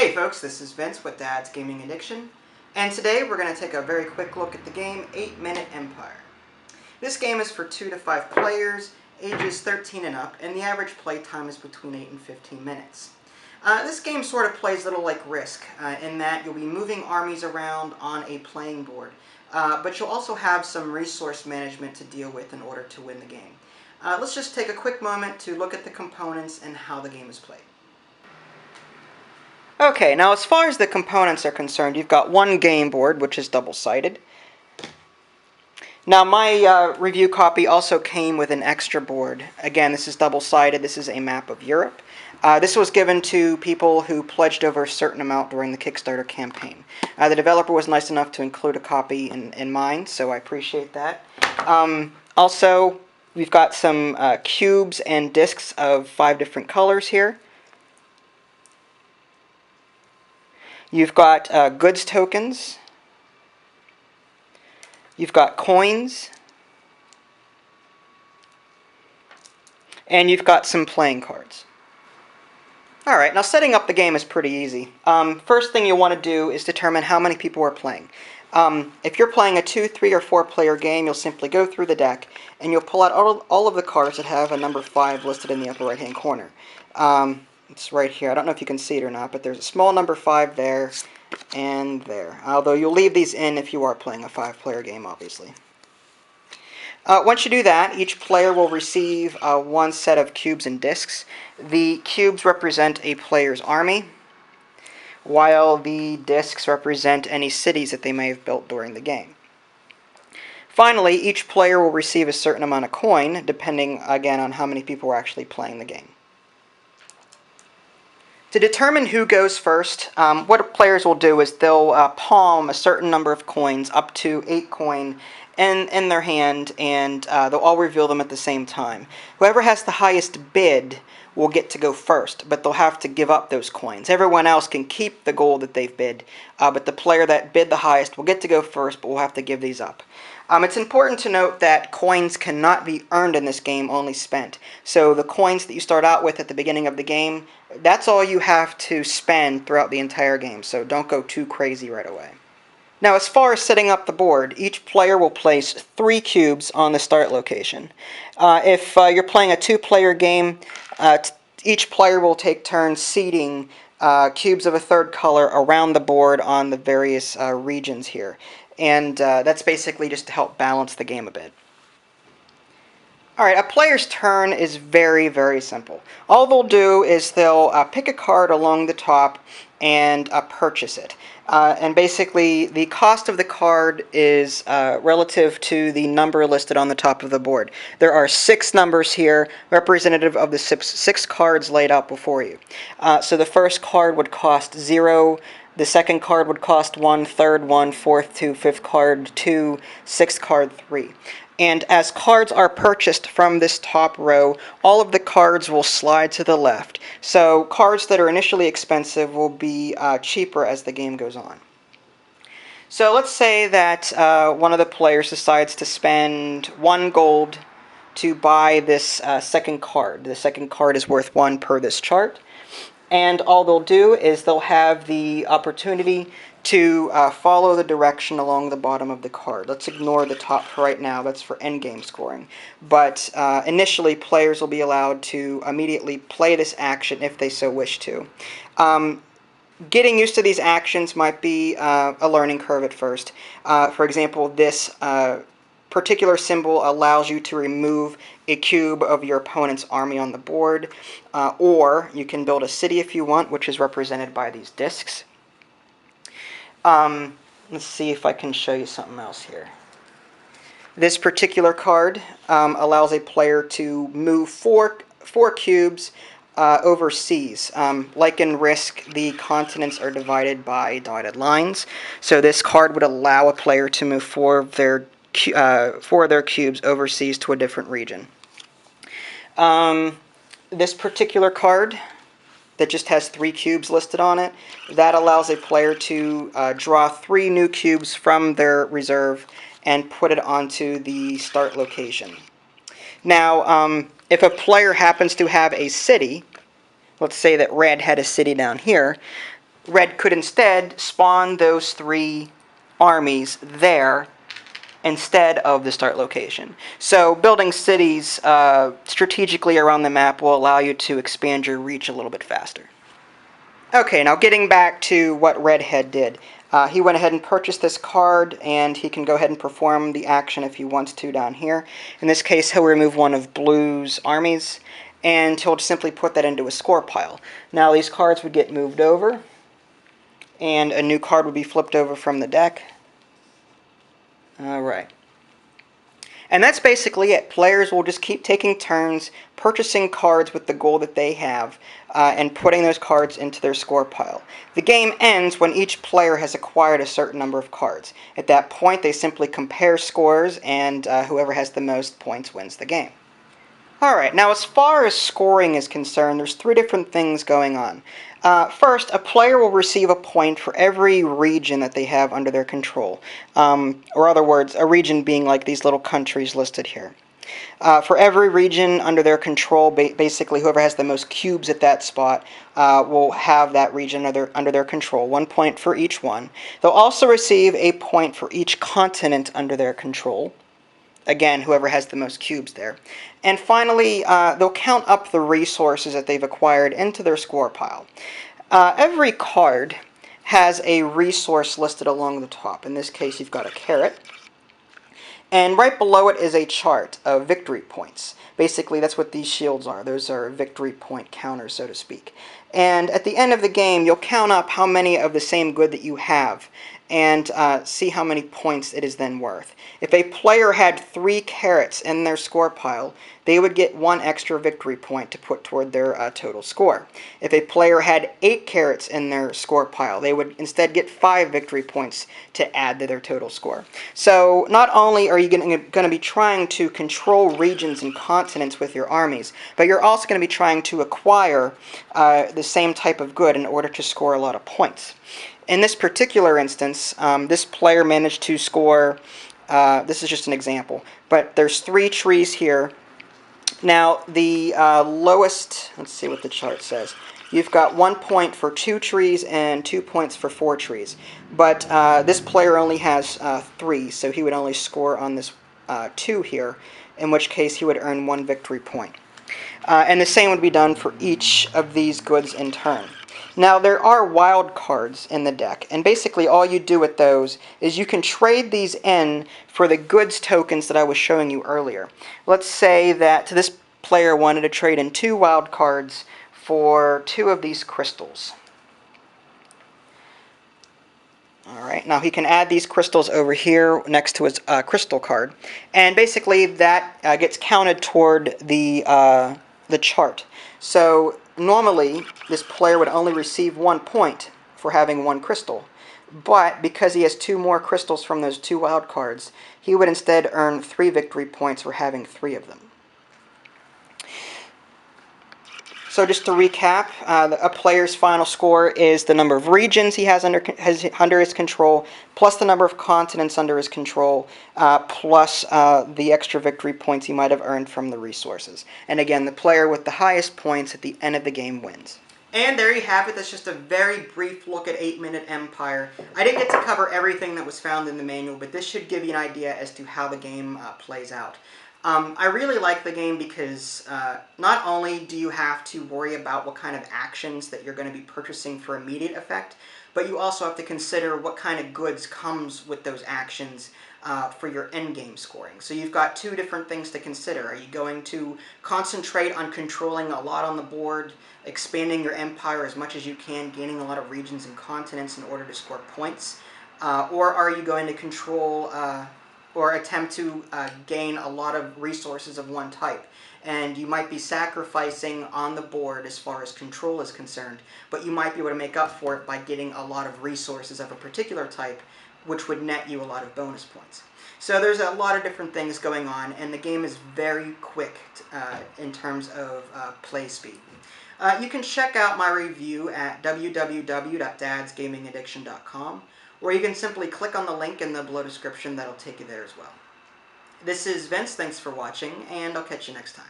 Hey folks, this is Vince with Dad's Gaming Addiction, and today we're going to take a very quick look at the game 8 Minute Empire. This game is for 2 to 5 players, ages 13 and up, and the average play time is between 8 and 15 minutes. This game sort of plays a little like Risk, in that you'll be moving armies around on a playing board, but you'll also have some resource management to deal with in order to win the game. Let's just take a quick moment to look at the components and how the game is played. Okay, now as far as the components are concerned, you've got one game board, which is double-sided. Now my review copy also came with an extra board. Again, this is double-sided. This is a map of Europe. This was given to people who pledged over a certain amount during the Kickstarter campaign. The developer was nice enough to include a copy in mine, so I appreciate that. Also, we've got some cubes and discs of 5 different colors here. You've got goods tokens, you've got coins, and you've got some playing cards. Alright, now setting up the game is pretty easy. First thing you'll want to do is determine how many people are playing. If you're playing a 2, 3, or 4 player game, you'll simply go through the deck and you'll pull out all of the cards that have a number 5 listed in the upper right hand corner. It's right here. I don't know if you can see it or not, but there's a small number 5 there and there. Although you'll leave these in if you are playing a 5-player game, obviously. Once you do that, each player will receive one set of cubes and discs. The cubes represent a player's army, while the discs represent any cities that they may have built during the game. Finally, each player will receive a certain amount of coin, depending, again, on how many people are actually playing the game. To determine who goes first, what players will do is they'll palm a certain number of coins, up to 8 coin, in their hand, and they'll all reveal them at the same time. Whoever has the highest bid will get to go first, but they'll have to give up those coins. Everyone else can keep the gold that they've bid, but the player that bid the highest will get to go first, but will have to give these up. It's important to note that coins cannot be earned in this game, only spent. So the coins that you start out with at the beginning of the game, that's all you have to spend throughout the entire game, so don't go too crazy right away. Now, as far as setting up the board, each player will place 3 cubes on the start location. If you're playing a 2-player game, each player will take turns seeding cubes of a 3rd color around the board on the various regions here. And that's basically just to help balance the game a bit. Alright, a player's turn is very, very simple. All they'll do is they'll pick a card along the top and purchase it. And basically, the cost of the card is relative to the number listed on the top of the board. There are 6 numbers here, representative of the 6 cards laid out before you. So the first card would cost 0, the second card would cost 1, third 1, fourth 2, fifth card 2, sixth card 3. And as cards are purchased from this top row, all of the cards will slide to the left. So cards that are initially expensive will be cheaper as the game goes on. So let's say that one of the players decides to spend 1 gold to buy this second card. The second card is worth 1 per this chart. And all they'll do is they'll have the opportunity to follow the direction along the bottom of the card. Let's ignore the top for right now. That's for endgame scoring. But initially, players will be allowed to immediately play this action if they so wish to. Getting used to these actions might be a learning curve at first. For example, this particular symbol allows you to remove a cube of your opponent's army on the board, or you can build a city if you want, which is represented by these discs. Let's see if I can show you something else here. This particular card allows a player to move four cubes overseas. Like in Risk, the continents are divided by dotted lines, so this card would allow a player to move 4 of their cubes overseas to a different region. This particular card that just has 3 cubes listed on it, that allows a player to draw 3 new cubes from their reserve and put it onto the start location. Now, if a player happens to have a city, let's say that red had a city down here, red could instead spawn those 3 armies there instead of the start location. So building cities strategically around the map will allow you to expand your reach a little bit faster. Okay, now getting back to what Redhead did. He went ahead and purchased this card, and he can go ahead and perform the action if he wants to down here. In this case, he'll remove one of Blue's armies, and he'll simply put that into a score pile. Now these cards would get moved over, and a new card would be flipped over from the deck. Alright. And that's basically it. Players will just keep taking turns purchasing cards with the goal that they have and putting those cards into their score pile. The game ends when each player has acquired a certain number of cards. At that point, they simply compare scores, and whoever has the most points wins the game. Alright, now as far as scoring is concerned, there's 3 different things going on. First, a player will receive a point for every region that they have under their control. Or other words, a region being like these little countries listed here. For every region under their control, basically whoever has the most cubes at that spot will have that region under their control. 1 point for each one. They'll also receive a point for each continent under their control. Again, whoever has the most cubes there. And finally, they'll count up the resources that they've acquired into their score pile. Every card has a resource listed along the top. In this case, you've got a carrot. And right below it is a chart of victory points. Basically, that's what these shields are. Those are victory point counters, so to speak. And at the end of the game, you'll count up how many of the same good that you have and see how many points it is then worth. If a player had 3 carrots in their score pile, they would get 1 extra victory point to put toward their total score. If a player had 8 carrots in their score pile, they would instead get 5 victory points to add to their total score. So not only are you going to be trying to control regions and continents with your armies, but you're also going to be trying to acquire the same type of good in order to score a lot of points. In this particular instance, this player managed to score, this is just an example, but there's 3 trees here. Now the lowest, let's see what the chart says. You've got 1 point for 2 trees and 2 points for 4 trees. But this player only has 3, so he would only score on this 2 here, in which case he would earn 1 victory point. And the same would be done for each of these goods in turn. Now there are wild cards in the deck, and basically all you do with those is you can trade these in for the goods tokens that I was showing you earlier. Let's say that this player wanted to trade in 2 wild cards for 2 of these crystals. Alright, now he can add these crystals over here next to his crystal card, and basically that gets counted toward the chart. So normally this player would only receive 1 point for having 1 crystal, but because he has 2 more crystals from those 2 wild cards, he would instead earn 3 victory points for having 3 of them. So just to recap, a player's final score is the number of regions he has under his control, plus the number of continents under his control, plus the extra victory points he might have earned from the resources. And again, the player with the highest points at the end of the game wins. And there you have it. That's just a very brief look at 8-Minute Empire. I didn't get to cover everything that was found in the manual, but this should give you an idea as to how the game plays out. I really like the game because not only do you have to worry about what kind of actions that you're going to be purchasing for immediate effect, but you also have to consider what kind of goods comes with those actions for your endgame scoring. So you've got 2 different things to consider. Are you going to concentrate on controlling a lot on the board, expanding your empire as much as you can, gaining a lot of regions and continents in order to score points? Or are you going to control or attempt to gain a lot of resources of one type? And you might be sacrificing on the board as far as control is concerned, but you might be able to make up for it by getting a lot of resources of a particular type, which would net you a lot of bonus points. So there's a lot of different things going on, and the game is very quick in terms of play speed. You can check out my review at www.dadsgamingaddiction.com, or you can simply click on the link in the below description that'll take you there as well. This is Vince, thanks for watching, and I'll catch you next time.